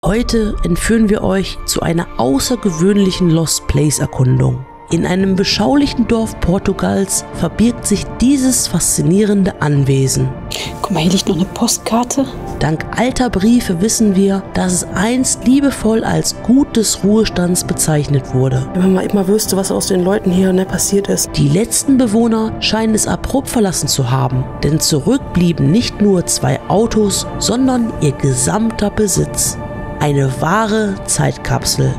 Heute entführen wir euch zu einer außergewöhnlichen Lost Place Erkundung. In einem beschaulichen Dorf Portugals verbirgt sich dieses faszinierende Anwesen. Guck mal, hier liegt noch eine Postkarte. Dank alter Briefe wissen wir, dass es einst liebevoll als Gut des Ruhestands bezeichnet wurde. Wenn man immer wüsste, was aus den Leuten hier passiert ist. Die letzten Bewohner scheinen es abrupt verlassen zu haben, denn zurück blieben nicht nur 2 Autos, sondern ihr gesamter Besitz. Eine wahre Zeitkapsel.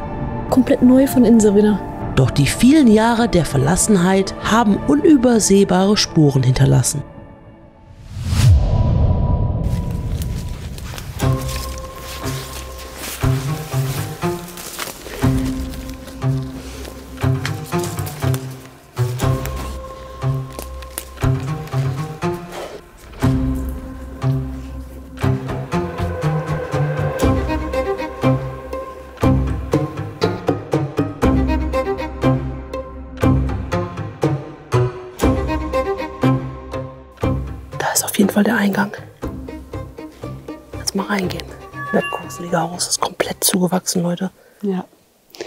Komplett neu von innen, Sabrina. Doch die vielen Jahre der Verlassenheit haben unübersehbare Spuren hinterlassen. Auf jeden Fall der Eingang. Jetzt mal reingehen. Das gruselige Haus ist komplett zugewachsen, Leute. Ja.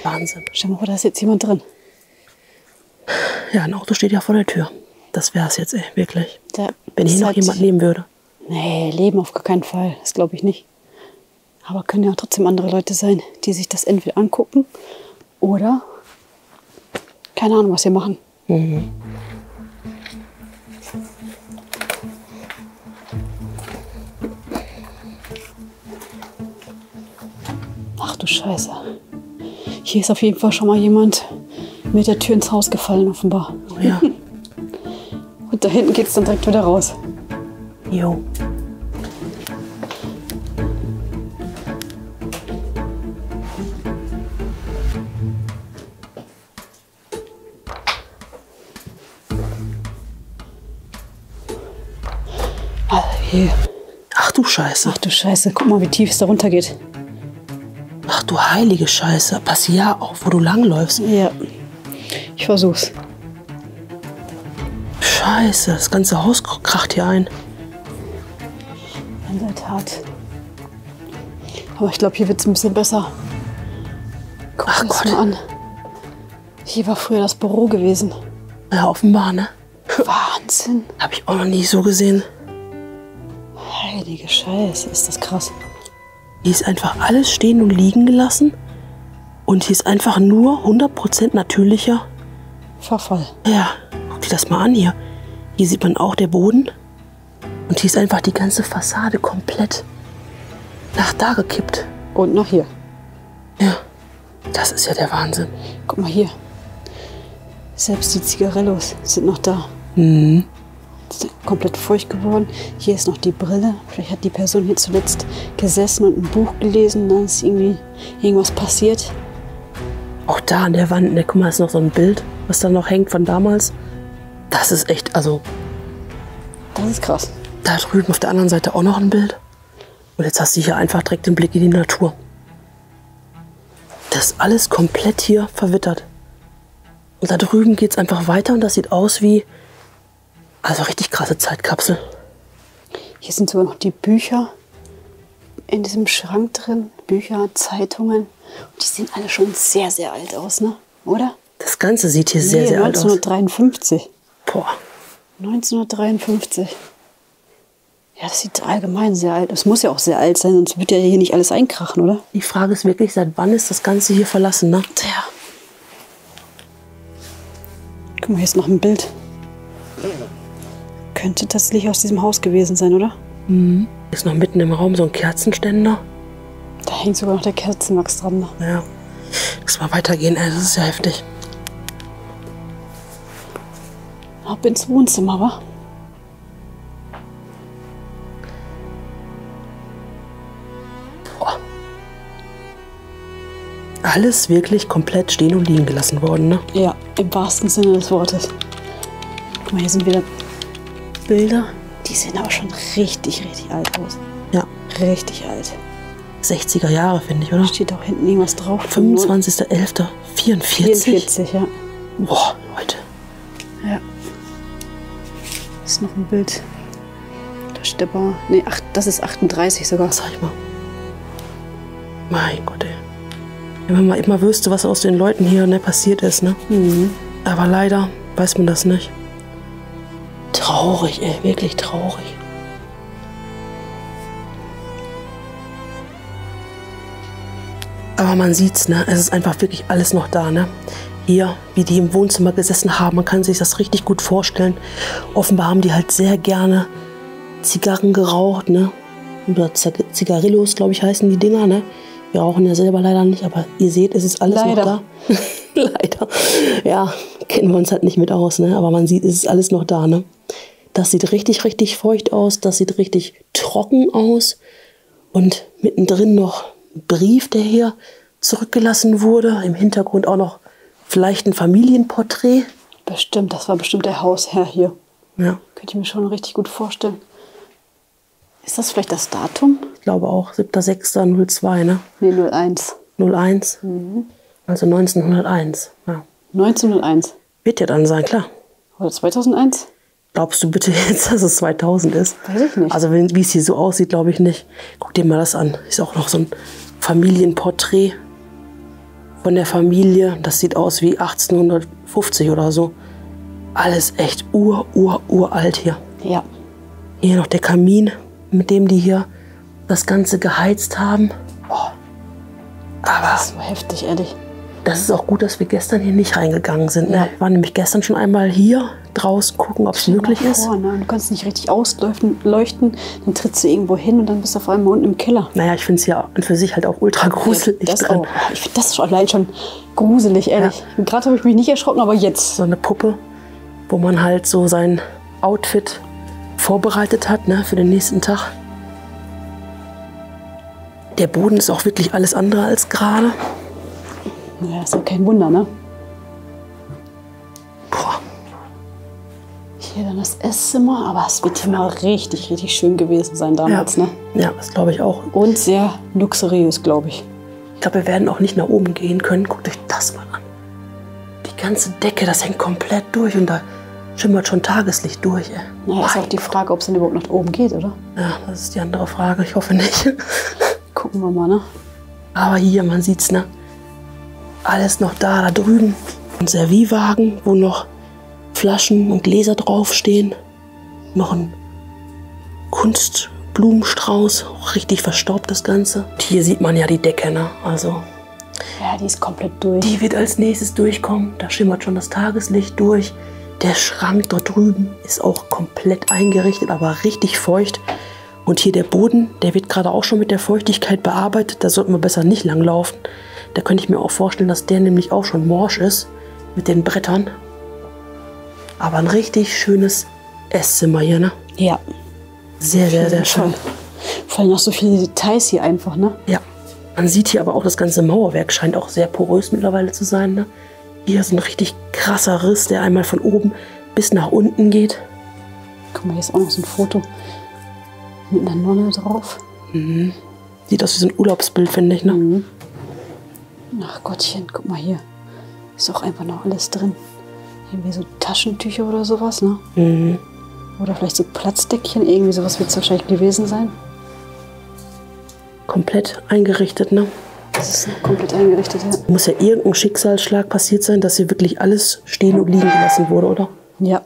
Wahnsinn. Stell dir mal vor, da ist jetzt jemand drin. Ja, ein Auto steht ja vor der Tür. Das wäre es jetzt, wirklich. Da Wenn hier noch jemand leben würde. Nee, leben auf gar keinen Fall. Das glaube ich nicht. Aber können ja trotzdem andere Leute sein, die sich das entweder angucken oder keine Ahnung, was sie machen. Mhm. Ach du Scheiße. Hier ist auf jeden Fall schon mal jemand mit der Tür ins Haus gefallen, offenbar. Oh ja. Und da hinten geht es dann direkt wieder raus. Jo. Hier. Ach du Scheiße. Ach du Scheiße. Guck mal, wie tief es da runter geht. Ach du heilige Scheiße. Pass ja auf, wo du langläufst. Ja. Ich versuch's. Scheiße, das ganze Haus kracht hier ein. In der Tat. Aber ich glaube, hier wird es ein bisschen besser. Guck Ach dir das Gott. mal an. Hier war früher das Büro gewesen. Ja, offenbar, ne? Wahnsinn. Hab ich auch noch nie so gesehen. Heilige Scheiße, ist das krass. Hier ist einfach alles stehen und liegen gelassen. Und hier ist einfach nur 100% natürlicher. Verfall. Ja, guck dir das mal an hier. Hier sieht man auch der Boden. Und hier ist einfach die ganze Fassade komplett nach da gekippt. Und noch hier. Ja, das ist ja der Wahnsinn. Guck mal hier. Selbst die Zigarillos sind noch da. Mhm. Sind komplett feucht geworden. Hier ist noch die Brille. Vielleicht hat die Person hier zuletzt gesessen und ein Buch gelesen. Dann ist irgendwie irgendwas passiert. Auch da an der Wand, ne, guck mal, ist noch so ein Bild, was da noch hängt von damals. Das ist echt, also Das ist krass. da drüben auf der anderen Seite auch noch ein Bild. Und jetzt hast du hier einfach direkt den Blick in die Natur. Das ist alles komplett hier verwittert. Und da drüben geht es einfach weiter und das sieht aus wie, also richtig krasse Zeitkapsel. Hier sind sogar noch die Bücher in diesem Schrank drin. Bücher, Zeitungen. Und die sehen alle schon sehr, sehr alt aus, ne? Oder? Das Ganze sieht hier sehr, Nee, sehr alt aus. 1953. Boah. 1953. Ja, das sieht allgemein sehr alt aus. Es muss ja auch sehr alt sein, sonst wird ja hier nicht alles einkrachen, oder? Die Frage ist wirklich, seit wann ist das Ganze hier verlassen, ne? Tja. Guck mal, hier ist noch ein Bild. Könnte tatsächlich aus diesem Haus gewesen sein, oder? Mhm. Ist noch mitten im Raum so ein Kerzenständer. Da hängt sogar noch der Kerzenwachs dran. Ne? Ja. Lass mal weitergehen, ey, das ist ja heftig. Ab ins Wohnzimmer, wa? Boah. Alles wirklich komplett stehen und liegen gelassen worden, ne? Ja, im wahrsten Sinne des Wortes. Guck mal, hier sind wieder Bilder. Die sehen aber schon richtig, richtig alt aus. Ja. Richtig alt. 60er Jahre, finde ich, oder? Steht auch hinten irgendwas drauf. 25.11.44. 44, ja. Boah, Leute. Ja. Ist noch ein Bild. Da steht der Bauer. Nee, das ist 38 sogar. Sag ich mal. Mein Gott, ey. Wenn man immer wüsste, was aus den Leuten hier passiert ist, ne? Aber leider weiß man das nicht. Traurig, ey, wirklich traurig. Aber man sieht's, ne? Es ist einfach wirklich alles noch da, ne? Hier, wie die im Wohnzimmer gesessen haben, man kann sich das richtig gut vorstellen. Offenbar haben die halt sehr gerne Zigarren geraucht, ne? Oder Zigarillos, glaube ich, heißen die Dinger, ne? Wir rauchen ja selber leider nicht, aber ihr seht, es ist alles Leider. noch da. Leider. Ja, kennen wir uns halt nicht mit aus, ne? Aber man sieht, es ist alles noch da, ne? Das sieht richtig, richtig feucht aus. Das sieht richtig trocken aus. Und mittendrin noch ein Brief, der hier zurückgelassen wurde. Im Hintergrund auch noch vielleicht ein Familienporträt. Bestimmt, das war bestimmt der Hausherr hier. Ja, Könnte ich mir schon richtig gut vorstellen. Ist das vielleicht das Datum? ich glaube auch 7.6.02, ne? Nee, 01. 01. Also 1901. Ja. 1901. Wird ja dann sein, klar. Oder 2001? Glaubst du bitte jetzt, dass es 2000 ist? Weiß ich nicht. Also wie es hier so aussieht, glaube ich nicht. Guck dir mal das an. Ist auch noch so ein Familienporträt von der Familie. Das sieht aus wie 1850 oder so. Alles echt uralt hier. Ja. Hier noch der Kamin, mit dem die hier das Ganze geheizt haben. Oh. Aber Das ist so heftig, ehrlich. das ist auch gut, dass wir gestern hier nicht reingegangen sind. Ne? Ja. Wir waren nämlich gestern schon einmal hier draußen gucken, ob es möglich ist. Ne? Du kannst nicht richtig ausleuchten, dann trittst du irgendwo hin und dann bist du auf einmal unten im Keller. Naja, ich finde es ja an für sich halt auch ultra gruselig Das drin. auch. Ich finde das schon allein schon gruselig, ehrlich. Gerade habe ich mich nicht erschrocken, aber jetzt. So eine Puppe, wo man halt so sein Outfit vorbereitet hat, ne, für den nächsten Tag. Der Boden ist auch wirklich alles andere als gerade. Naja, ist ja kein Wunder, ne? Boah. Hier dann das Esszimmer, aber es wird hier mal richtig, richtig schön gewesen sein damals, ne? Ja, das glaube ich auch. Und sehr luxuriös, glaube ich. Ich glaube, wir werden auch nicht nach oben gehen können. Guckt euch das mal an. Die ganze Decke, das hängt komplett durch und da schimmert schon Tageslicht durch. Ey. Naja, ist auch die Frage, ob es denn überhaupt nach oben geht, oder? Ja, das ist die andere Frage. Ich hoffe nicht. Gucken wir mal, ne? Aber hier, man sieht's, ne? Alles noch da drüben. Ein Servierwagen, wo noch Flaschen und Gläser draufstehen. Noch ein Kunstblumenstrauß. Auch richtig verstaubt das Ganze. Und hier sieht man ja die Decke, ne? Also, Ja, die ist komplett durch. die wird als nächstes durchkommen. Da schimmert schon das Tageslicht durch. Der Schrank dort drüben ist auch komplett eingerichtet, aber richtig feucht. Und hier der Boden, der wird gerade auch schon mit der Feuchtigkeit bearbeitet. Da sollten wir besser nicht langlaufen. Da könnte ich mir auch vorstellen, dass der nämlich auch schon morsch ist mit den Brettern. Aber ein richtig schönes Esszimmer hier, ne? Ja. Sehr, sehr, sehr schön. Vor allem noch so viele Details hier einfach, ne? Ja. Man sieht hier aber auch, das ganze Mauerwerk scheint auch sehr porös mittlerweile zu sein, ne? Hier ist ein richtig krasser Riss, der einmal von oben bis nach unten geht. Guck mal, hier ist auch noch so ein Foto mit einer Nonne drauf. Sieht aus wie so ein Urlaubsbild, finde ich, ne? Ach Gottchen, guck mal hier. Ist auch einfach noch alles drin. Irgendwie so Taschentücher oder sowas, ne? Oder vielleicht so Platzdeckchen, irgendwie sowas wird es wahrscheinlich gewesen sein. Komplett eingerichtet, ne? Das ist noch komplett eingerichtet, ja. Muss ja irgendein Schicksalsschlag passiert sein, dass hier wirklich alles stehen und liegen gelassen wurde, oder? Ja.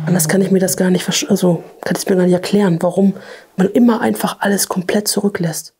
Anders kann ich mir das gar nicht, also kann ich mir gar nicht erklären, warum man immer einfach alles komplett zurücklässt.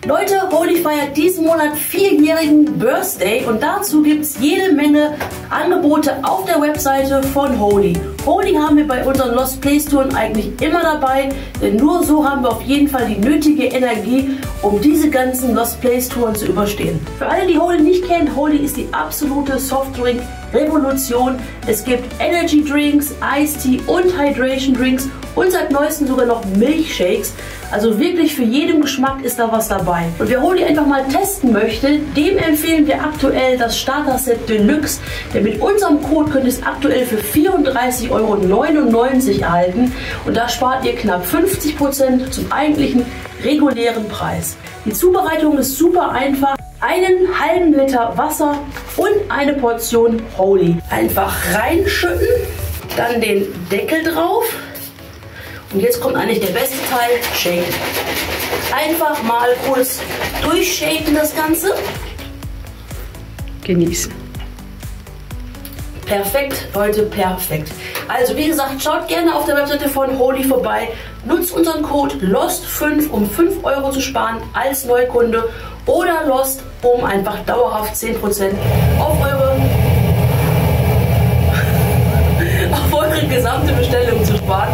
Leute, Holy feiert diesen Monat 4-jährigen Birthday und dazu gibt es jede Menge Angebote auf der Webseite von Holy. Holy haben wir bei unseren Lost Place Touren eigentlich immer dabei, denn nur so haben wir auf jeden Fall die nötige Energie, um diese ganzen Lost Place Touren zu überstehen. Für alle, die Holy nicht kennen, Holy ist die absolute Softdrink-Revolution. Es gibt Energy Drinks, Iced Tea und Hydration Drinks und seit neuestem sogar noch Milchshakes. Also wirklich für jeden Geschmack ist da was dabei. Und wer Holy einfach mal testen möchte, dem empfehlen wir aktuell das Starter-Set Deluxe. Denn mit unserem Code könnt ihr es aktuell für 34,99 € erhalten. Und da spart ihr knapp 50% zum eigentlichen regulären Preis. Die Zubereitung ist super einfach. Einen halben Liter Wasser und eine Portion Holy. Einfach reinschütten, dann den Deckel drauf. Und jetzt kommt eigentlich der beste Teil, Shake. Einfach mal kurz durchshaken das Ganze. Genießen. Perfekt, Leute, perfekt. Also wie gesagt, schaut gerne auf der Webseite von Holy vorbei. Nutzt unseren Code LOST5, um 5 € zu sparen als Neukunde. Oder LOST, um einfach dauerhaft 10% auf eure gesamte Bestellung zu sparen.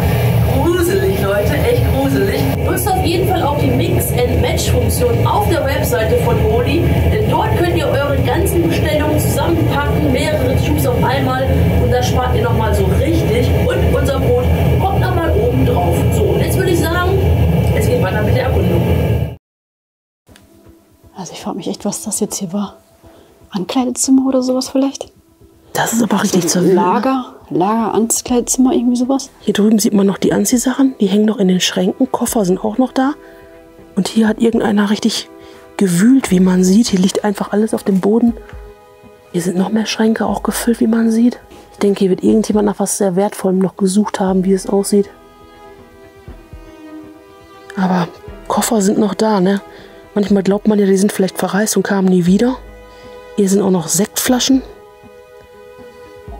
Gruselig, Leute, echt gruselig. Nutzt auf jeden Fall auch die Mix-and-Match-Funktion auf der Webseite von Holy, denn dort könnt ihr eure ganzen Bestellungen zusammenpacken, mehrere Tubes auf einmal, und da spart ihr nochmal so richtig, und unser Code kommt nochmal oben drauf. So, und jetzt würde ich sagen, es geht weiter mit der Erkundung. Also ich frage mich echt, was das jetzt hier war. Ankleidezimmer oder sowas vielleicht? Das ist aber richtig So zu Lager, Ankleidezimmer, irgendwie sowas. Hier drüben sieht man noch die Anziehsachen. Die hängen noch in den Schränken. Koffer sind auch noch da. Und hier hat irgendeiner richtig gewühlt, wie man sieht. Hier liegt einfach alles auf dem Boden. Hier sind noch mehr Schränke, auch gefüllt, wie man sieht. Ich denke, hier wird irgendjemand nach was sehr Wertvollem noch gesucht haben, wie es aussieht. Aber Koffer sind noch da, ne? Manchmal glaubt man ja, die sind vielleicht verreist und kamen nie wieder. Hier sind auch noch Sektflaschen.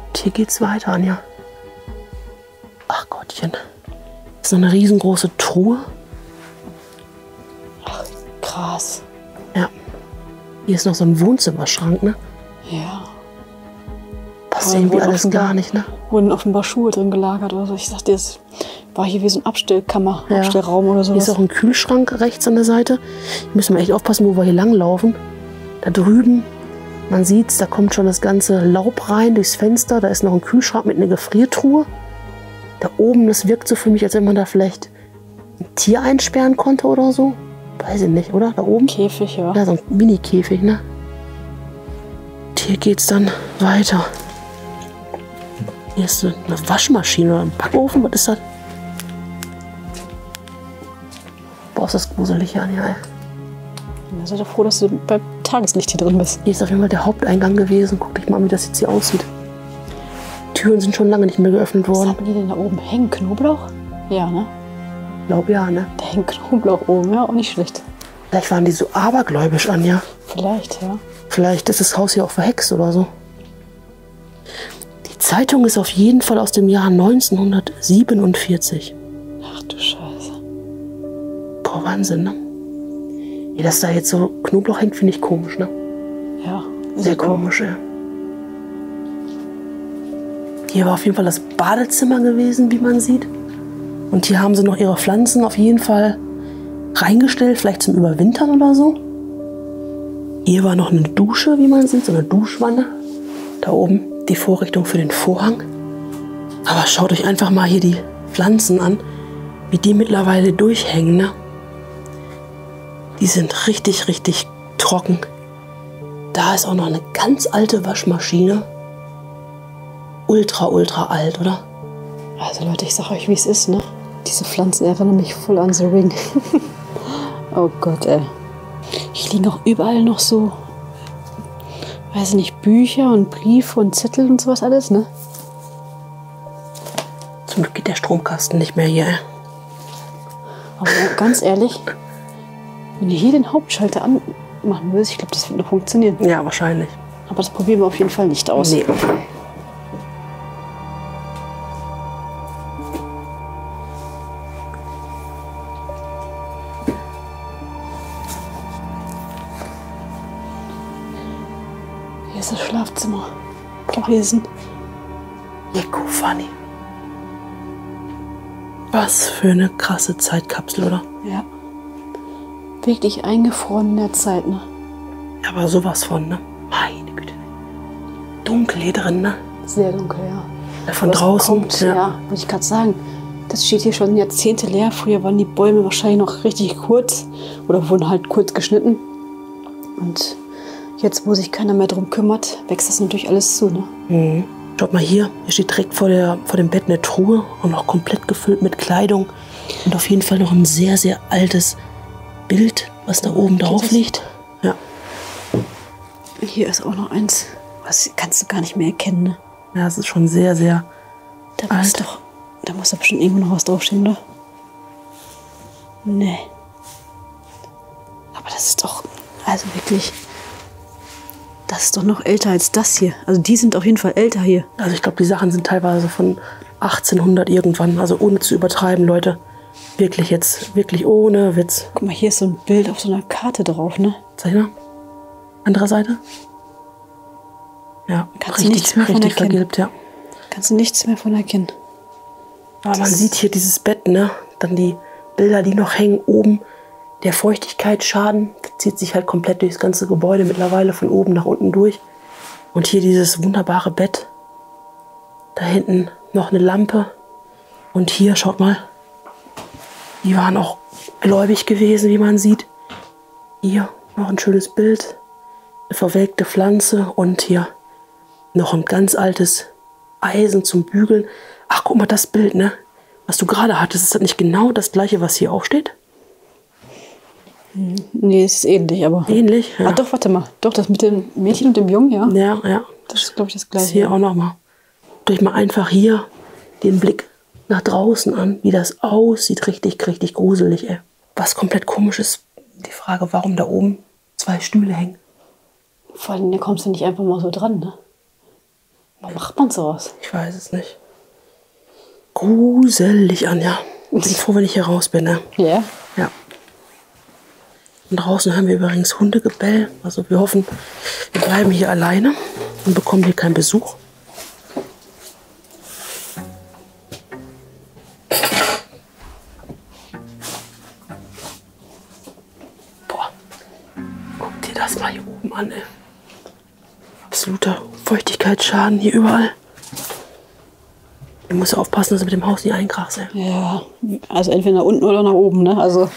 Und hier geht's weiter, Anja. Ach Gottchen. Das ist so eine riesengroße Truhe. Ach, krass. Ja. Hier ist noch so ein Wohnzimmerschrank, ne? Ja. Passt Aber irgendwie wurden alles offenbar- gar nicht, ne? Wurden offenbar Schuhe drin gelagert oder so. Ich dachte, das war hier wie so ein Abstellkammer, Ja. Abstellraum oder Hier ist sowas. auch ein Kühlschrank rechts an der Seite. Hier müssen wir echt aufpassen, wo wir hier langlaufen. Da drüben, man sieht's, da kommt schon das ganze Laub rein durchs Fenster. Da ist noch ein Kühlschrank mit einer Gefriertruhe. Da oben, das wirkt so für mich, als wenn man da vielleicht ein Tier einsperren konnte oder so. Weiß ich nicht, oder? Da oben? Käfig, ja. Ja, so ein Mini-Käfig, ne? Und hier geht's dann weiter. Hier ist eine Waschmaschine oder ein Backofen. Was ist das? Boah, ist das gruselig hier, Anja, ey. Ich bin froh, dass du beim Tageslicht hier drin bist. Hier ist auf jeden Fall der Haupteingang gewesen. Guck dich mal an, wie das jetzt hier aussieht. Die Türen sind schon lange nicht mehr geöffnet Was worden. haben die denn da oben hängen? Knoblauch? Ja, ne? Ich glaube ja, ne? Da hängt Knoblauch oben, ja, auch nicht schlecht. Vielleicht waren die so abergläubisch, Anja. Vielleicht, ja. Vielleicht ist das Haus hier auch verhext oder so. Die Zeitung ist auf jeden Fall aus dem Jahr 1947. Ach du Scheiße. Boah, Wahnsinn, ne? Ja, dass da jetzt so Knoblauch hängt, finde ich komisch, ne? Ja. Sehr komisch, ja. Hier war auf jeden Fall das Badezimmer gewesen, wie man sieht. Und hier haben sie noch ihre Pflanzen auf jeden Fall reingestellt, vielleicht zum Überwintern oder so. Hier war noch eine Dusche, wie man sieht, so eine Duschwanne. Da oben die Vorrichtung für den Vorhang. Aber schaut euch einfach mal hier die Pflanzen an, wie die mittlerweile durchhängen, ne? Die sind richtig, richtig trocken. Da ist auch noch eine ganz alte Waschmaschine. Ultra, ultra alt, oder? Also Leute, ich sag euch, wie es ist, ne? Diese Pflanzen erinnern mich voll an The Ring. Oh Gott, ey. Hier liegen auch überall noch so, weiß ich nicht, Bücher und Briefe und Zettel und sowas alles, ne? Zum Glück geht der Stromkasten nicht mehr hier. Aber ganz ehrlich, wenn ihr hier den Hauptschalter anmachen würdet, ich glaube, das wird noch funktionieren. Ja, wahrscheinlich. Aber das probieren wir auf jeden Fall nicht aus. Nee. Hier ist das Schlafzimmer gewesen. Eco-Funny. Was für eine krasse Zeitkapsel, oder? Ja. Wirklich eingefroren in der Zeit, ne? Ja, aber sowas von, ne? Meine Güte. Dunkel hier drin, ne? Sehr dunkel, ja. Von Was draußen. kommt, ja, wollte ich gerade sagen. Das steht hier schon Jahrzehnte leer. Früher waren die Bäume wahrscheinlich noch richtig kurz oder wurden halt kurz geschnitten. Und jetzt, wo sich keiner mehr drum kümmert, wächst das natürlich alles zu, ne? Mhm. Schaut mal hier. Hier steht direkt vor dem Bett eine Truhe und noch komplett gefüllt mit Kleidung. Und auf jeden Fall noch ein sehr, sehr altes Bild, was da oben drauf liegt. Ja. Hier ist auch noch eins. Was kannst du gar nicht mehr erkennen, ne? Ja, es ist schon sehr, sehr alt. Da muss doch bestimmt irgendwo noch was draufstehen, oder? Nee. das ist doch, also wirklich, das ist doch noch älter als das hier. Also die sind auf jeden Fall älter hier. Also ich glaube, die Sachen sind teilweise von 1800 irgendwann. Also ohne zu übertreiben, Leute. Wirklich jetzt, wirklich ohne Witz. Guck mal, hier ist so ein Bild auf so einer Karte drauf, ne? Zeig mal. Andere Seite. Ja, Kannst du nichts mehr von richtig erkennen. vergilbt, ja. Kannst du nichts mehr von erkennen. Aber man sieht hier dieses Bett, ne? Dann die Bilder, die noch hängen oben. Der Feuchtigkeitsschaden zieht sich halt komplett durchs ganze Gebäude mittlerweile von oben nach unten durch. Und hier dieses wunderbare Bett. Da hinten noch eine Lampe. Und hier, schaut mal. Die waren auch gläubig gewesen, wie man sieht. Hier noch ein schönes Bild. Eine verwelkte Pflanze. Und hier noch ein ganz altes Eisen zum Bügeln. Ach, guck mal, das Bild, ne? Was du gerade hattest, ist das nicht genau das gleiche, was hier auch steht? Nee, es ist ähnlich, aber... Ähnlich, ja. Ah, doch, warte mal. Doch, das mit dem Mädchen und dem Jungen, ja? Ja, ja. Das ist, glaube ich, das Das gleiche. hier auch nochmal. Durch mal einfach hier den Blick nach draußen an, wie das aussieht. Richtig, richtig gruselig, ey. Was komplett komisch ist, die Frage, warum da oben 2 Stühle hängen. Vor allem, da kommst du nicht einfach mal so dran, ne? Warum macht man sowas? Ich weiß es nicht. Gruselig, Anja. Ich bin froh, wenn ich hier raus bin, ne? Ja? Ja. Und draußen haben wir übrigens Hundegebell. Also wir hoffen, wir bleiben hier alleine und bekommen hier keinen Besuch. Boah, guck dir das mal hier oben an, ey. Absoluter Feuchtigkeitsschaden hier überall. Du musst aufpassen, dass du mit dem Haus nicht einkrachst, ey. Ja, also entweder nach unten oder nach oben, ne? Also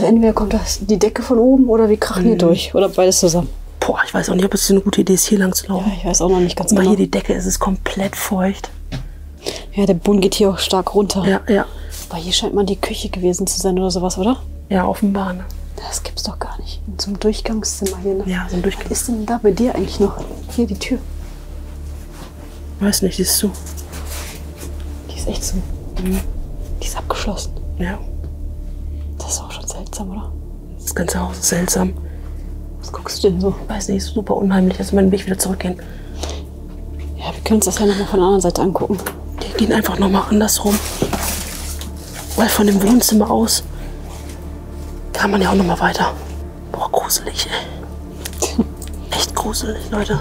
entweder kommt das die Decke von oben oder wir krachen hier durch. Oder beides zusammen. Boah, ich weiß auch nicht, ob es eine gute Idee ist, hier lang zu laufen. Ja, ich weiß auch noch nicht ganz Guck mal, genau. hier die Decke, es ist komplett feucht. Ja, der Boden geht hier auch stark runter. Ja, ja. Aber hier scheint mal die Küche gewesen zu sein oder sowas, oder? Ja, offenbar, ne? Das gibt's doch gar nicht. In so einem Durchgangszimmer hier, ne? Ja, so ein Durchgang. Was ist denn da bei dir eigentlich noch? Hier, die Tür. Weiß nicht, siehst du. Die ist echt so. Die ist abgeschlossen. Ja, Das ist auch schon seltsam, oder? das ganze Haus ist seltsam. Was guckst du denn so? Weiß nicht, ist super unheimlich, dass wir den Weg wieder zurückgehen. Ja, wir können uns das ja nochmal von der anderen Seite angucken. Wir gehen einfach nochmal andersrum. Weil von dem Wohnzimmer aus kann man ja auch nochmal weiter. Boah, gruselig, ey. Echt gruselig, Leute.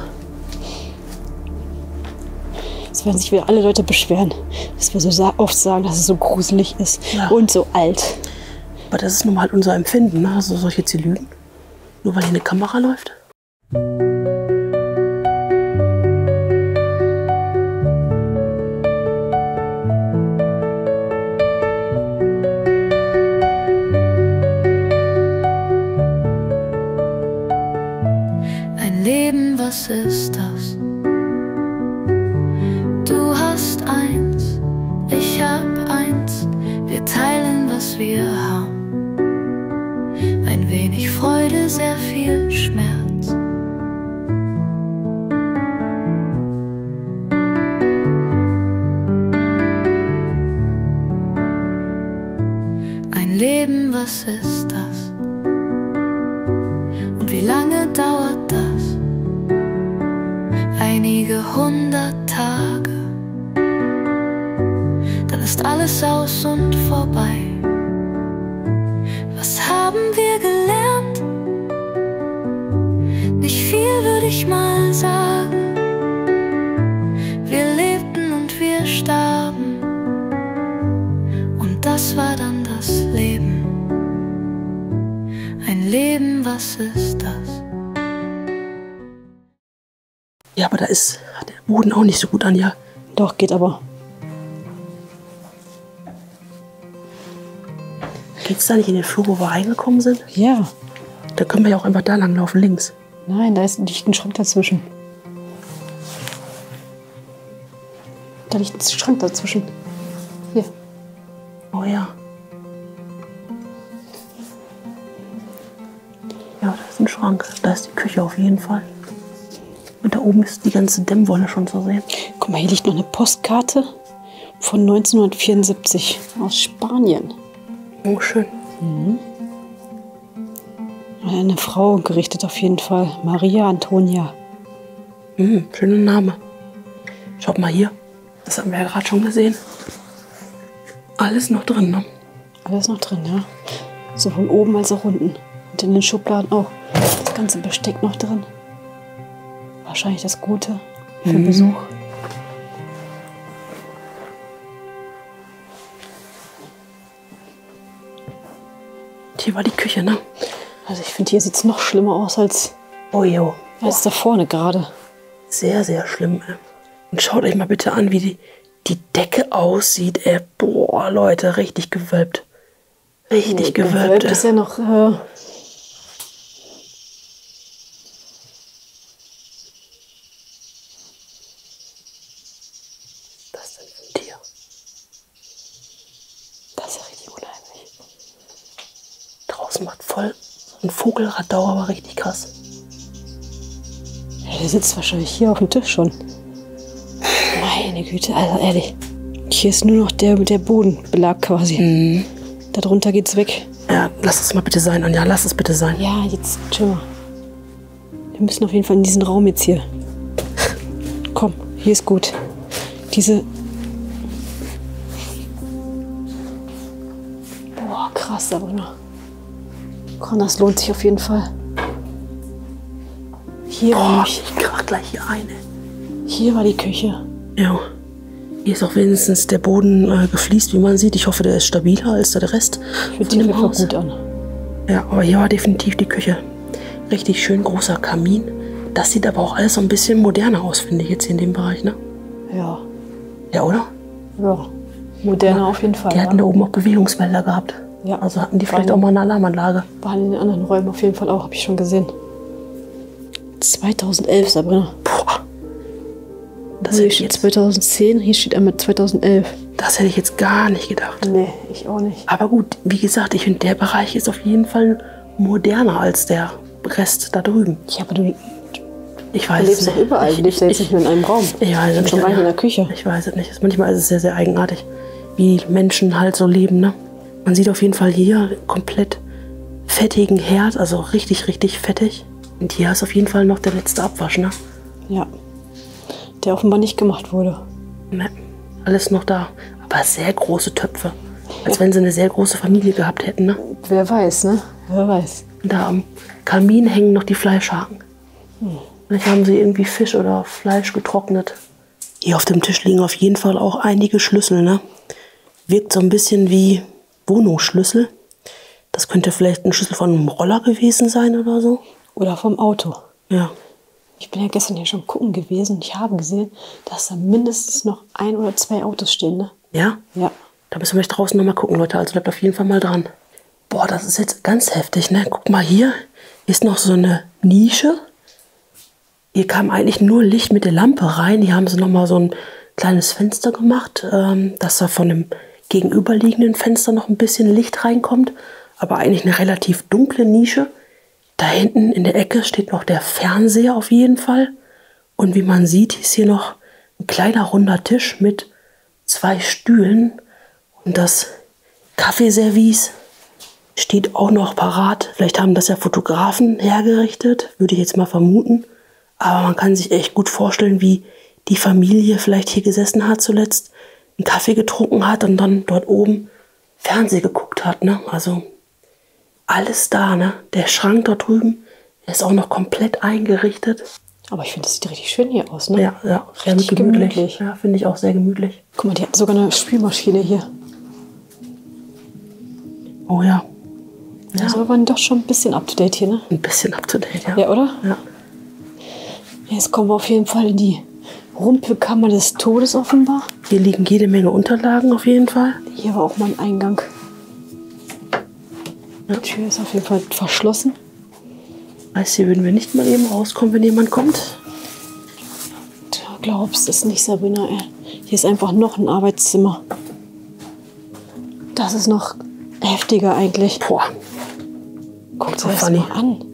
Es werden sich wieder alle Leute beschweren, dass wir so oft sagen, dass es so gruselig ist Ja. und so alt. Aber das ist nun mal halt unser Empfinden, ne? Also soll ich jetzt hier lügen? Nur weil hier eine Kamera läuft? Ein Leben, was ist das? Du hast eins, ich hab eins. Wir teilen, was wir haben. Ein wenig Freude, sehr viel Schmerz. Ein Leben, was ist das? Und wie lange dauert das? Einige 100 Tage. Dann ist alles aus und vorbei. Was haben wir gelernt? Nicht viel, würde ich mal sagen. Wir lebten und wir starben. Und das war dann das Leben. Ein Leben, was ist das? Ja, aber da ist der Boden auch nicht so gut, Anja. Doch, geht aber. Geht's da nicht in den Flur, wo wir reingekommen sind? Ja. Da können wir ja auch einfach da lang laufen, links. Nein, da liegt ein Schrank dazwischen. Da liegt ein Schrank dazwischen. Hier. Oh ja. Ja, da ist ein Schrank. Da ist die Küche auf jeden Fall. Und da oben ist die ganze Dämmwolle schon zu sehen. Guck mal, hier liegt noch eine Postkarte von 1974 aus Spanien. Oh, schön. Da eine Frau gerichtet auf jeden Fall. Maria Antonia. Schöner Name. Schaut mal hier. Das haben wir ja gerade schon gesehen. Alles noch drin, ne? Alles noch drin, ja. Sowohl oben als auch unten. Und in den Schubladen auch. Das ganze Besteck noch drin. Wahrscheinlich das Gute für Besuch. Hier war die Küche, ne? Also ich finde, hier sieht es noch schlimmer aus als da vorne gerade. Sehr, sehr schlimm. Und schaut euch mal bitte an, wie die Decke aussieht. Boah, Leute, richtig gewölbt. Richtig gewölbt. Gewölbt ist ja noch... Was ist denn für ein Tier? Das ist ja richtig unheimlich. Draußen macht voll ein Vogelradau, aber richtig krass. Ja, der sitzt wahrscheinlich hier auf dem Tisch schon. Meine Güte, also ehrlich. Hier ist nur noch der Bodenbelag quasi. Darunter geht's weg. Ja, lass es mal bitte sein, Anja, lass es bitte sein. Ja, jetzt chill mal. Wir müssen auf jeden Fall in diesen Raum jetzt hier. Komm, hier ist gut. Boah, krass, Sabrina. Komm, das lohnt sich auf jeden Fall. Hier war Ich krach gleich hier ein. Hier war die Küche. Ja. Hier ist auch wenigstens der Boden gefliest, wie man sieht. Ich hoffe, der ist stabiler als der Rest. Fühlt sich auf jeden Fall gut an. Ja, aber hier war definitiv die Küche. Richtig schön großer Kamin. Das sieht aber auch alles so ein bisschen moderner aus, finde ich jetzt hier in dem Bereich, ne? Ja. Ja, oder? Ja. Moderner auf jeden Fall. Die hatten da oben auch Bewegungsmelder gehabt. Ja. Also hatten die vielleicht auch mal eine Alarmanlage. Waren in den anderen Räumen auf jeden Fall auch, habe ich schon gesehen. 2011, Sabrina. Boah. Das Hier hätte, ich steht jetzt, 2010, hier steht einmal 2011. das hätte ich jetzt gar nicht gedacht. Nee, ich auch nicht. Aber gut, wie gesagt, ich finde, der Bereich ist auf jeden Fall moderner als der Rest da drüben. Ja, aber du Ich weiß lebst es doch nicht. überall. Du lebst ja jetzt nicht nur in einem Raum. Ich weiß es Und nicht. schon gar nicht in Anja. der Küche. Ich weiß es nicht. Manchmal ist es sehr, sehr eigenartig, wie Menschen halt so leben, ne? Man sieht auf jeden Fall hier komplett fettigen Herd, also richtig, richtig fettig. Und hier ist auf jeden Fall noch der letzte Abwasch, ne? Ja. Der offenbar nicht gemacht wurde. Ne, alles noch da. Aber sehr große Töpfe. Als wenn sie eine sehr große Familie gehabt hätten, ne? Wer weiß, ne? Wer weiß. Da am Kamin hängen noch die Fleischhaken. Vielleicht haben sie irgendwie Fisch oder Fleisch getrocknet. Hier auf dem Tisch liegen auf jeden Fall auch einige Schlüssel, ne? Wirkt so ein bisschen wie Wohnungsschlüssel. Das könnte vielleicht ein Schlüssel von einem Roller gewesen sein oder so. Oder vom Auto. Ja. Ich bin ja gestern hier schon gucken gewesen und ich habe gesehen, dass da mindestens noch 1 oder 2 Autos stehen, ne? Ja? Ja. Da müssen wir echt draußen noch mal gucken, Leute. Also bleibt auf jeden Fall mal dran. Boah, das ist jetzt ganz heftig, ne? Guck mal, hier ist noch so eine Nische. Hier kam eigentlich nur Licht mit der Lampe rein. Hier haben sie noch mal so ein kleines Fenster gemacht, dass da von dem gegenüberliegenden Fenster noch ein bisschen Licht reinkommt. Aber eigentlich eine relativ dunkle Nische. Da hinten in der Ecke steht noch der Fernseher auf jeden Fall. Und wie man sieht, ist hier noch ein kleiner runder Tisch mit 2 Stühlen. Und das Kaffeeservice steht auch noch parat. Vielleicht haben das ja Fotografen hergerichtet, würde ich jetzt mal vermuten. Aber man kann sich echt gut vorstellen, wie die Familie vielleicht hier gesessen hat zuletzt, einen Kaffee getrunken hat und dann dort oben Fernsehen geguckt hat, ne? Also alles da, ne? Der Schrank dort drüben, der ist auch noch komplett eingerichtet. Aber ich finde, das sieht richtig schön hier aus, ne? Ja, ja, Richtig gemütlich. Ja, finde ich auch sehr gemütlich. Guck mal, die hat sogar eine Spülmaschine hier. Oh ja. Also wir waren doch schon ein bisschen up to date hier, ne? Ein bisschen up to date, ja. Ja, oder? Ja. Jetzt kommen wir auf jeden Fall in die Rumpelkammer des Todes offenbar. Hier liegen jede Menge Unterlagen auf jeden Fall. Hier war auch mal ein Eingang. Die Tür ist auf jeden Fall verschlossen. Heißt, hier würden wir nicht mal eben rauskommen, wenn jemand kommt. Du glaubst es nicht, Sabrina, ey. Hier ist einfach noch ein Arbeitszimmer. Das ist noch heftiger eigentlich. Boah, Guck dir das Fanny. mal an.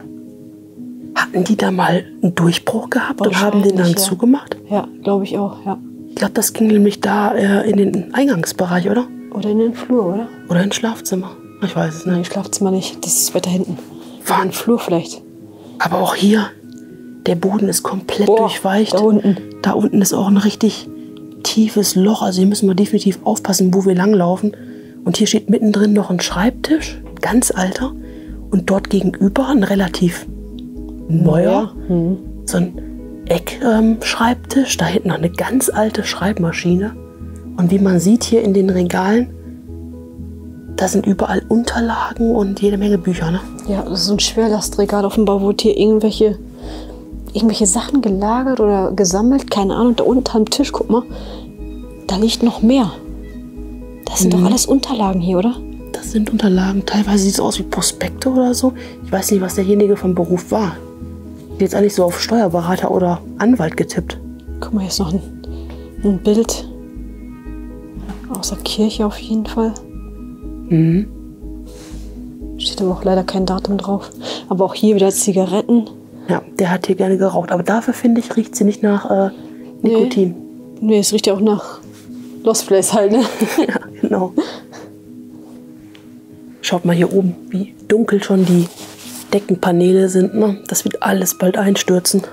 Hatten die da mal einen Durchbruch gehabt und haben den dann Wahrscheinlich, ja. zugemacht? Ja, glaube ich auch, ja. Ich glaube, das ging nämlich da in den Eingangsbereich, oder? Oder in den Flur, oder? Oder ins Schlafzimmer. Ich weiß es Nein, nicht. Schlafzimmer nicht. Das ist weiter hinten. War ein Flur vielleicht. Aber auch hier, der Boden ist komplett durchweicht. Da unten. Da unten ist auch ein richtig tiefes Loch. Also hier müssen wir definitiv aufpassen, wo wir langlaufen. Und hier steht mittendrin noch ein Schreibtisch, ganz alter. Und dort gegenüber ein relativ neuer, so ein Eckschreibtisch. Da hinten noch eine ganz alte Schreibmaschine. Und wie man sieht hier in den Regalen, da sind überall Unterlagen und jede Menge Bücher, ne? Ja, das ist so ein Schwerlastregal. Offenbar wurde hier irgendwelche Sachen gelagert oder gesammelt. Keine Ahnung, da unten am Tisch, guck mal, da liegt noch mehr. Das sind doch alles Unterlagen hier, oder? Das sind Unterlagen. Teilweise sieht es aus wie Prospekte oder so. Ich weiß nicht, was derjenige vom Beruf war. Ich hätte jetzt eigentlich so auf Steuerberater oder Anwalt getippt. Guck mal, hier ist noch ein Bild aus der Kirche auf jeden Fall. Steht aber auch leider kein Datum drauf. Aber auch hier wieder Zigaretten. Ja, der hat hier gerne geraucht. Aber dafür, finde ich, riecht sie nicht nach Nikotin. Nee, es riecht ja auch nach Lost Place halt, ne? Ja, genau. Schaut mal hier oben, wie dunkel schon die Deckenpaneele sind. Ne? Das wird alles bald einstürzen.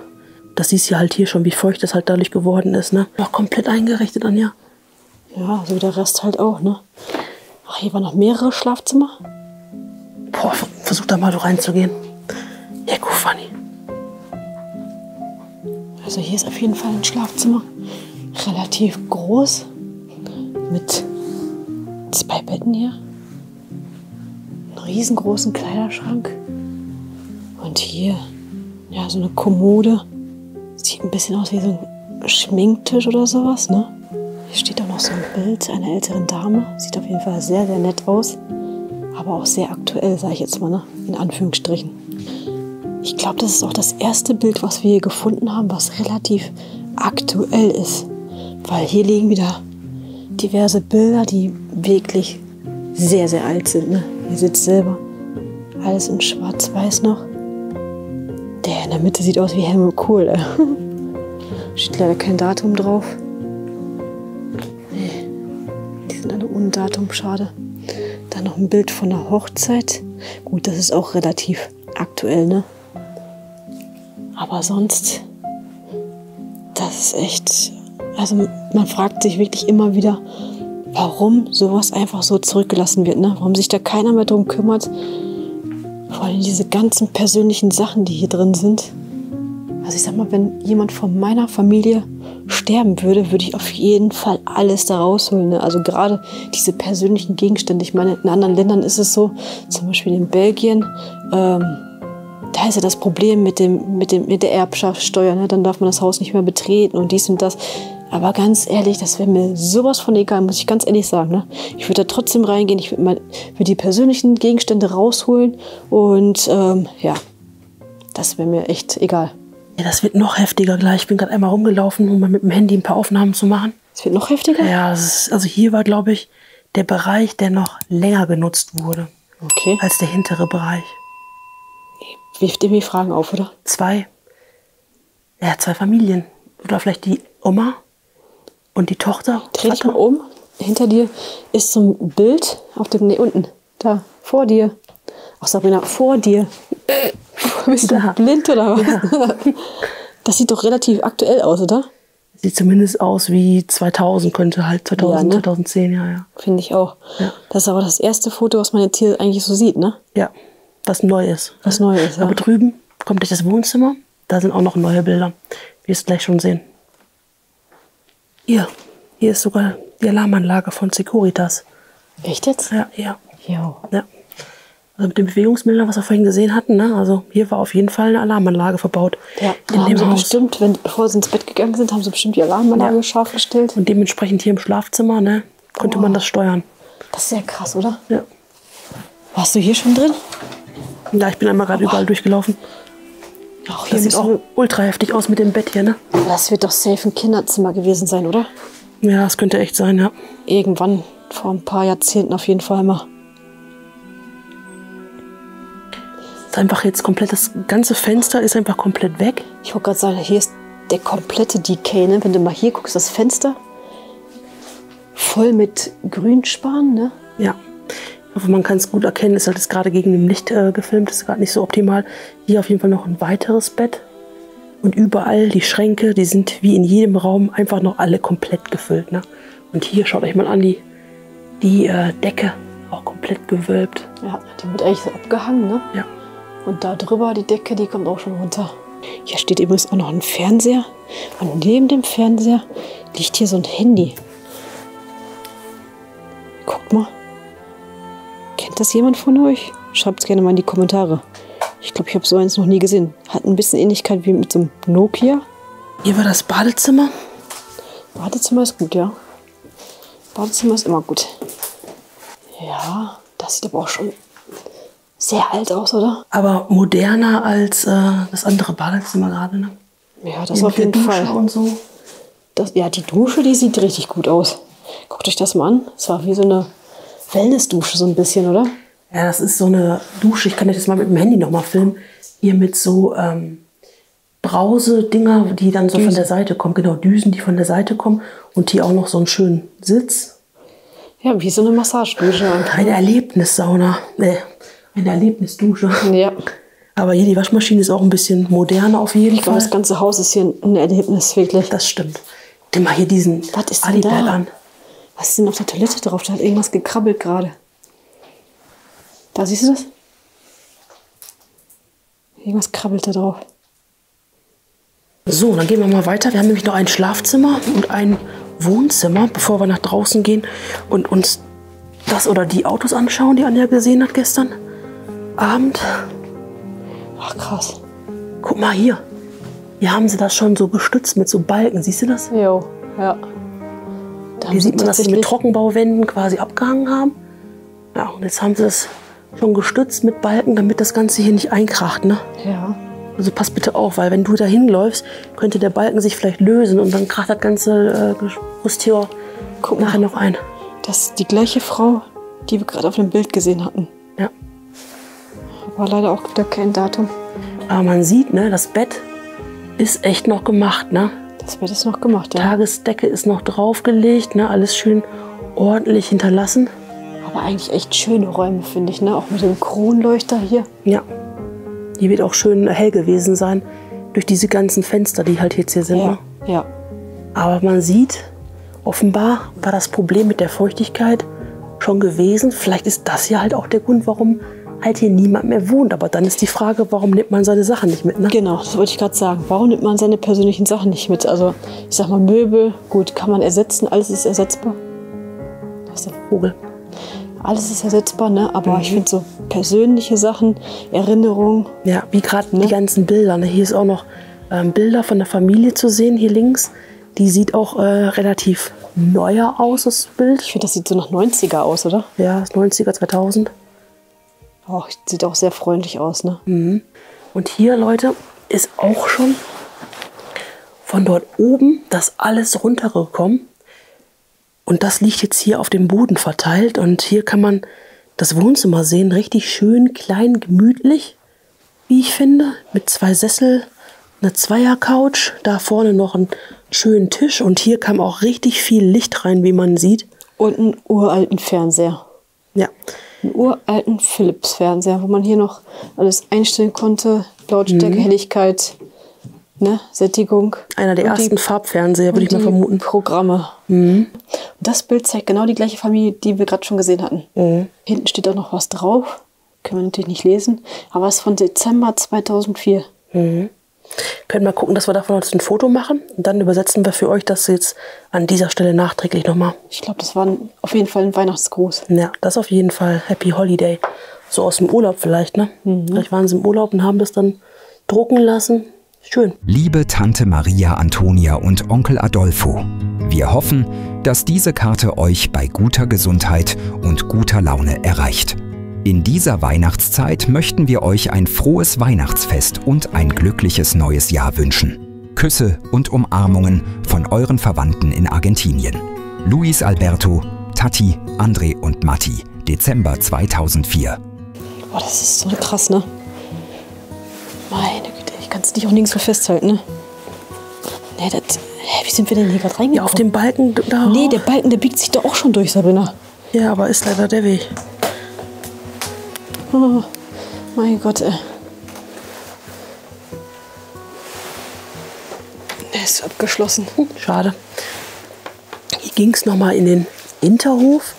Das siehst du halt hier schon, wie feucht das halt dadurch geworden ist. Ne? Noch komplett eingerichtet, Anja. Ja, so wie der Rest halt auch, ne? Ach, hier waren noch mehrere Schlafzimmer. Boah, versuch da mal reinzugehen. Ja, gut, Fanny. Also hier ist auf jeden Fall ein Schlafzimmer. Relativ groß. Mit 2 Betten hier. Einen riesengroßen Kleiderschrank. Und hier, ja, so eine Kommode. Sieht ein bisschen aus wie so ein Schminktisch oder sowas, ne? Hier steht auch noch so ein Bild einer älteren Dame. Sieht auf jeden Fall sehr, sehr nett aus. Aber auch sehr aktuell, sage ich jetzt mal, ne? In Anführungsstrichen. Ich glaube, das ist auch das erste Bild, was wir hier gefunden haben, was relativ aktuell ist. Weil hier liegen wieder diverse Bilder, die wirklich sehr, sehr alt sind. Ne? Ihr seht selber, alles in schwarz-weiß noch. Der in der Mitte sieht aus wie Helmut Kohl. Steht leider kein Datum drauf. Nee, die sind alle ohne Datum, schade. Dann noch ein Bild von einer Hochzeit. Gut, das ist auch relativ aktuell, ne? Aber sonst, das ist echt, also man fragt sich wirklich immer wieder, warum sowas einfach so zurückgelassen wird, ne? Warum sich da keiner mehr drum kümmert. Vor allem diese ganzen persönlichen Sachen, die hier drin sind. Also ich sag mal, wenn jemand von meiner Familie sterben würde, würde ich auf jeden Fall alles da rausholen, ne? Also gerade diese persönlichen Gegenstände. Ich meine, in anderen Ländern ist es so, zum Beispiel in Belgien, da ist ja das Problem mit der Erbschaftssteuer, ne? Dann darf man das Haus nicht mehr betreten und dies und das. Aber ganz ehrlich, das wäre mir sowas von egal, muss ich ganz ehrlich sagen. Ne? Ich würde da trotzdem reingehen, ich würde die persönlichen Gegenstände rausholen und ja, das wäre mir echt egal. Ja, das wird noch heftiger gleich. Ich bin gerade einmal rumgelaufen, um mal mit dem Handy ein paar Aufnahmen zu machen. Es wird noch heftiger? Ja, also hier war, glaube ich, der Bereich, der noch länger genutzt wurde. Okay. Als der hintere Bereich. Wirft irgendwie Fragen auf, oder? 2 Familien. Oder vielleicht die Oma und die Tochter. Dreh dich mal um. Hinter dir ist so ein Bild auf dem, unten, da, vor dir. Ach, Sabrina, vor dir. Bist du blind oder was? Ja. Das sieht doch relativ aktuell aus, oder? Sieht zumindest aus wie 2000, könnte halt 2000, ja, ne? 2010, ja. Finde ich auch. Ja. Das ist aber das erste Foto, was man jetzt hier eigentlich so sieht, ne? Ja, was neu ist. Was neu ist, ja. Aber drüben kommt gleich das Wohnzimmer. Da sind auch noch neue Bilder. Wir es gleich schon sehen. Hier ist sogar die Alarmanlage von Securitas. Echt jetzt? Ja, ja. Jo. Ja. Also mit dem Bewegungsmelder, was wir vorhin gesehen hatten, ne? Also hier war auf jeden Fall eine Alarmanlage verbaut. Ja, in dem Haus. Bestimmt, bevor sie ins Bett gegangen sind, haben sie bestimmt die Alarmanlage scharf gestellt. Und dementsprechend hier im Schlafzimmer, ne, konnte man das steuern. Das ist ja krass, oder? Ja. Warst du hier schon drin? Ja, ich bin einmal gerade überall durchgelaufen. Ach, das sieht auch ultra heftig aus mit dem Bett hier, ne? Aber das wird doch safe ein Kinderzimmer gewesen sein, oder? Ja, das könnte echt sein, ja. Irgendwann, vor ein paar Jahrzehnten auf jeden Fall mal. Ist einfach jetzt komplett, das ganze Fenster ist einfach komplett weg. Ich wollte gerade sagen, hier ist der komplette Decay, ne? Wenn du mal hier guckst, das Fenster voll mit Grünspan, ne? Ja. hoffe, man kann es gut erkennen. Ist halt jetzt gerade gegen dem Licht gefilmt. Ist gerade nicht so optimal. Hier auf jeden Fall noch ein weiteres Bett. Und überall die Schränke, die sind wie in jedem Raum einfach noch alle komplett gefüllt. Ne? Und hier, schaut euch mal an, die Decke auch komplett gewölbt. Ja, die wird eigentlich so abgehangen, ne? Ja. Und da drüber die Decke, die kommt auch schon runter. Hier steht übrigens auch noch ein Fernseher. Und neben dem Fernseher liegt hier so ein Handy. Guckt mal. Kennt das jemand von euch? Schreibt es gerne mal in die Kommentare. Ich glaube, ich habe so eins noch nie gesehen. Hat ein bisschen Ähnlichkeit wie mit so einem Nokia. Hier war das Badezimmer. Badezimmer ist gut, ja. Badezimmer ist immer gut. Ja, das sieht aber auch schon sehr alt aus, oder? Aber moderner als das andere Badezimmer gerade, ne? Ja, das auf jeden Fall. Und so. Ja, die Dusche, die sieht richtig gut aus. Guckt euch das mal an. Es war wie so eine Wellnessdusche, so ein bisschen, oder? Ja, das ist so eine Dusche. Ich kann das mal mit dem Handy nochmal filmen. Hier mit so Brause-Dinger, die dann so von der Seite kommen. Genau, Düsen, die von der Seite kommen. Und hier auch noch so einen schönen Sitz. Ja, wie so eine Massagedusche. Eine Erlebnissauna. Eine Erlebnisdusche. Ja. Aber hier die Waschmaschine ist auch ein bisschen moderner auf jeden Fall. Das ganze Haus ist hier ein Erlebnis, wirklich. Das stimmt. Nimm mal hier diesen Alibert an. Was ist denn auf der Toilette drauf? Da hat irgendwas gekrabbelt gerade. Da siehst du das? Irgendwas krabbelt da drauf. So, dann gehen wir mal weiter. Wir haben nämlich noch ein Schlafzimmer und ein Wohnzimmer, bevor wir nach draußen gehen und uns das oder die Autos anschauen, die Anja gesehen hat gestern Abend. Ach, krass. Guck mal hier. Hier haben sie das schon so gestützt mit so Balken. Siehst du das? Jo, ja. Hier sieht man, dass sie mit Trockenbauwänden quasi abgehangen haben. Ja, und jetzt haben sie es schon gestützt mit Balken, damit das Ganze hier nicht einkracht, ne? Ja. Also pass bitte auf, weil wenn du da hinläufst, könnte der Balken sich vielleicht lösen und dann kracht das ganze Gerüst hier nachher noch ein. Das ist die gleiche Frau, die wir gerade auf dem Bild gesehen hatten. Ja. Aber leider auch wieder kein Datum. Aber man sieht, ne, das Bett ist echt noch gemacht, ne? Das Bett ist noch gemacht, ja. Tagesdecke ist noch draufgelegt, ne? Alles schön ordentlich hinterlassen. Aber eigentlich echt schöne Räume, finde ich, ne? Auch mit dem Kronleuchter hier. Ja. Hier wird auch schön hell gewesen sein, durch diese ganzen Fenster, die halt jetzt hier sind. Ja, ne? ja. Aber man sieht, offenbar war das Problem mit der Feuchtigkeit schon gewesen. Vielleicht ist das ja halt auch der Grund, warum halt hier niemand mehr wohnt. Aber dann ist die Frage, warum nimmt man seine Sachen nicht mit? Ne? Genau, das wollte ich gerade sagen. Warum nimmt man seine persönlichen Sachen nicht mit? Also, ich sag mal, Möbel, gut, kann man ersetzen, alles ist ersetzbar. Was ist der Vogel? Alles ist ersetzbar, ne? Aber ich finde so persönliche Sachen, Erinnerungen. Ja, wie gerade die ganzen Bilder. Ne? Hier ist auch noch Bilder von der Familie zu sehen, hier links. Die sieht auch relativ neuer aus, das Bild. Ich finde, das sieht so nach 90er aus, oder? Ja, das 90er, 2000. Oh, sieht auch sehr freundlich aus, ne? Mhm. Und hier, Leute, ist auch schon von dort oben das alles runtergekommen. Und das liegt jetzt hier auf dem Boden verteilt. Und hier kann man das Wohnzimmer sehen. Richtig schön, klein, gemütlich, wie ich finde. Mit 2 Sessel, eine Zweiercouch. Da vorne noch einen schönen Tisch. Und hier kam auch richtig viel Licht rein, wie man sieht. Und einen uralten Fernseher. Ja. Einen uralten Philips-Fernseher, wo man hier noch alles einstellen konnte. Lautstärke, Helligkeit, ne, Sättigung. Einer der ersten Farbfernseher, würde ich mal vermuten. Programme. Und das Bild zeigt genau die gleiche Familie, die wir gerade schon gesehen hatten. Hinten steht auch noch was drauf. Können wir natürlich nicht lesen. Aber es ist von Dezember 2004. Können wir gucken, dass wir davon jetzt ein Foto machen. Und dann übersetzen wir für euch das jetzt an dieser Stelle nachträglich nochmal. Ich glaube, das war auf jeden Fall ein Weihnachtsgruß. Ja, das auf jeden Fall. Happy Holiday. So aus dem Urlaub vielleicht, ne? Vielleicht waren sie im Urlaub und haben das dann drucken lassen. Schön. Liebe Tante Maria Antonia und Onkel Adolfo, wir hoffen, dass diese Karte euch bei guter Gesundheit und guter Laune erreicht. In dieser Weihnachtszeit möchten wir euch ein frohes Weihnachtsfest und ein glückliches neues Jahr wünschen. Küsse und Umarmungen von euren Verwandten in Argentinien. Luis Alberto, Tati, André und Matti, Dezember 2004. Boah, das ist so krass, ne? Meine Güte, ich kann es nicht auch nirgendwo festhalten, ne? Nee, wie sind wir denn hier gerade reingekommen? Ja, auf dem Balken da. Nee, der Balken, der biegt sich doch auch schon durch, Sabrina. Ja, aber ist leider der Weg. Oh, mein Gott, ey. Er ist abgeschlossen. Schade. Hier ging es nochmal in den Hinterhof.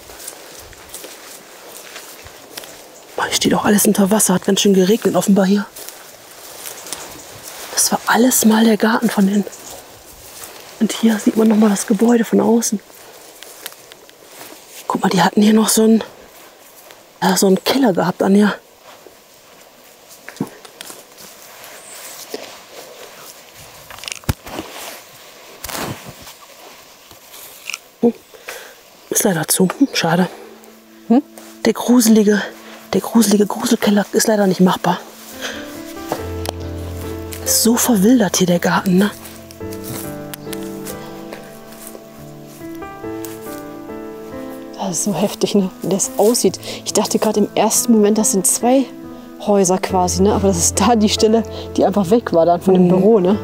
Hier steht auch alles unter Wasser. Hat ganz schön geregnet offenbar hier. Das war alles mal der Garten von innen. Und hier sieht man nochmal das Gebäude von außen. Guck mal, die hatten hier noch so einen Keller gehabt an hier. Ist leider zu. Schade. Der gruselige Gruselkeller ist leider nicht machbar. Ist so verwildert hier der Garten, ne? Das ist so heftig, ne? Wie das aussieht. Ich dachte gerade im ersten Moment, das sind 2 Häuser quasi, ne? Aber das ist da die Stelle, die einfach weg war dann von dem Büro, ne?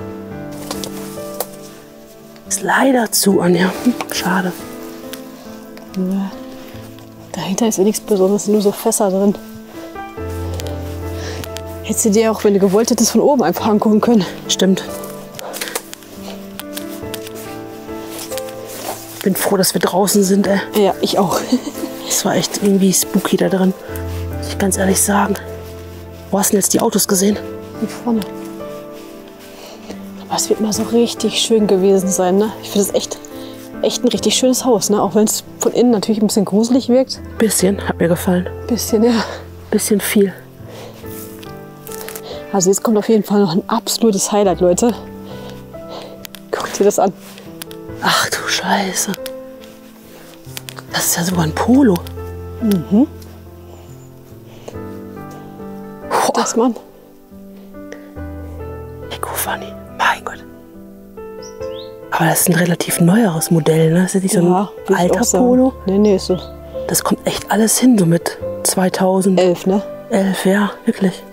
Ist leider zu, Anja. Schade. Ja. Dahinter ist ja nichts Besonderes, nur so Fässer drin. Hättest du dir auch, wenn du gewollt hättest, von oben einfach angucken können. Stimmt. Ich bin froh, dass wir draußen sind, ey. Ja, ich auch. Es war echt irgendwie spooky da drin. Muss ich ganz ehrlich sagen. Wo hast du denn jetzt die Autos gesehen? Hier vorne. Aber es wird mal so richtig schön gewesen sein, ne? Ich finde es echt ein richtig schönes Haus, ne? Auch wenn es von innen natürlich ein bisschen gruselig wirkt. Bisschen, hat mir gefallen. Bisschen, ja. Bisschen viel. Also jetzt kommt auf jeden Fall noch ein absolutes Highlight, Leute. Guckt dir das an. Ach du Scheiße. Das ist ja sogar ein Polo. Mhm. Das, Mann. Ecofani. Mein Gott. Aber das ist ein relativ neueres Modell, ne? Das ist jetzt nicht so ein alter Polo. Nee, ist so. Das kommt echt alles hin, so mit 2011, ne? 11, ja, wirklich.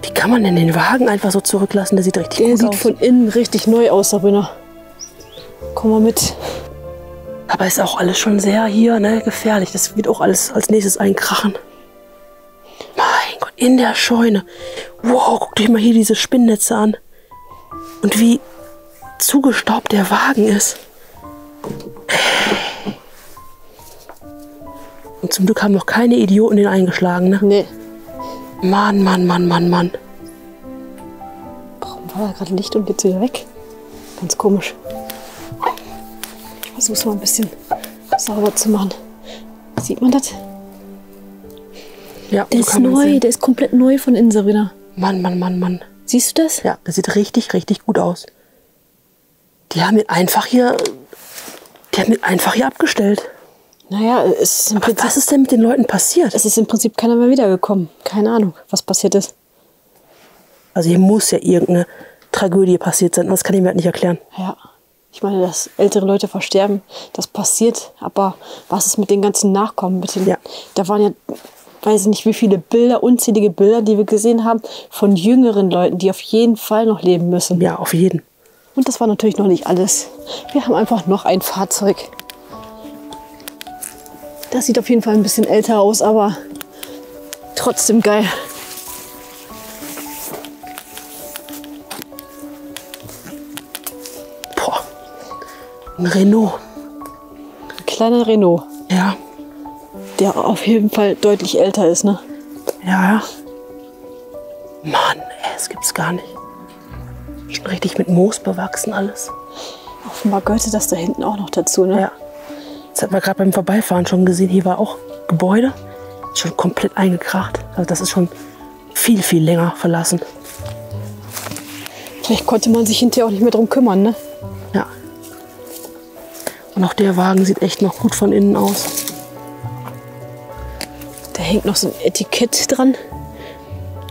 Wie kann man denn den Wagen einfach so zurücklassen? Der sieht richtig gut aus. Der sieht von innen richtig neu aus, Sabrina. Komm mal mit. Aber ist auch alles schon sehr hier, ne, gefährlich. Das wird auch alles als nächstes einkrachen. Mein Gott, in der Scheune. Wow, guck dir mal hier diese Spinnnetze an. Und wie zugestaubt der Wagen ist. Und zum Glück haben noch keine Idioten den eingeschlagen, ne? Nee. Mann. Warum war da gerade Licht und jetzt wieder weg? Ganz komisch. Ich versuche es mal ein bisschen sauber zu machen. Sieht man das? Ja, der ist neu, der ist komplett neu von innen, Sabrina. Mann. Siehst du das? Ja, das sieht richtig gut aus. Die haben ihn einfach hier abgestellt. Naja, es ist im Prinzip, was ist denn mit den Leuten passiert? Es ist im Prinzip keiner mehr wiedergekommen. Keine Ahnung, was passiert ist. Also hier muss ja irgendeine Tragödie passiert sein. Das kann ich mir halt nicht erklären. Ja, ich meine, dass ältere Leute versterben, das passiert. Aber was ist mit den ganzen Nachkommen? Da waren ja, weiß ich nicht, wie viele Bilder, unzählige Bilder, die wir gesehen haben, von jüngeren Leuten, die auf jeden Fall noch leben müssen. Ja, auf jeden. Und das war natürlich noch nicht alles. Wir haben einfach noch ein Fahrzeug. Das sieht auf jeden Fall ein bisschen älter aus, aber trotzdem geil. Boah, ein Renault. Ein kleiner Renault. Ja. Der auf jeden Fall deutlich älter ist, ne? Ja. Mann, das gibt's gar nicht. Schon richtig mit Moos bewachsen alles. Offenbar gehörte das da hinten auch noch dazu, ne? Ja. Das hat man gerade beim Vorbeifahren schon gesehen. Hier war auch Gebäude. Schon komplett eingekracht. Also das ist schon viel länger verlassen. Vielleicht konnte man sich hinterher auch nicht mehr drum kümmern, ne? Ja. Und auch der Wagen sieht echt noch gut von innen aus. Da hängt noch so ein Etikett dran.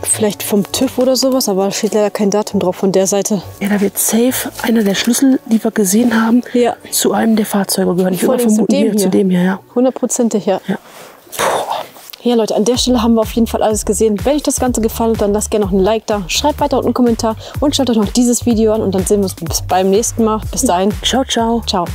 Vielleicht vom TÜV oder sowas, aber da steht leider kein Datum drauf von der Seite. Ja, da wird safe einer der Schlüssel, die wir gesehen haben, zu einem der Fahrzeuge gehören. Ich würde vermuten, zu dem hier, ja. 100%, ja. Ja, Leute, an der Stelle haben wir auf jeden Fall alles gesehen. Wenn euch das Ganze gefallen hat, dann lasst gerne noch ein Like da. Schreibt weiter unten einen Kommentar und schaut euch noch dieses Video an. Und dann sehen wir uns beim nächsten Mal. Bis dahin. Ciao, ciao. Ciao.